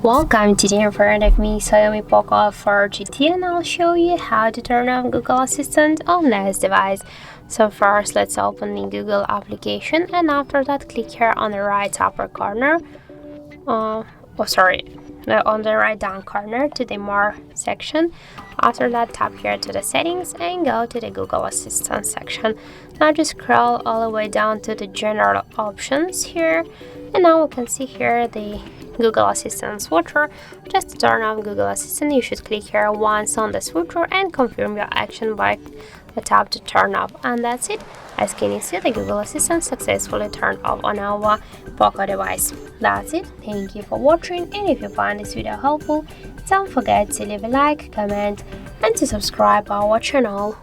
Welcome, today in front of me XIAOMI Poco F4 GT, and I'll show you how to turn on Google Assistant on this device. So first, let's open the Google application, and after that click here on the right upper corner, on the right down corner to the More section. After that, tap here to the settings and go to the Google Assistant section. Now just scroll all the way down to the general options here, and now we can see here the Google Assistant switcher. Just to turn on Google Assistant, you should click here once on the switcher and confirm your action by the tap to turn off, and that's it. As can you see, the Google Assistant successfully turned off on our Poco device. That's it. Thank you for watching, and if you find this video helpful, don't forget to leave a like, comment, and to subscribe our channel.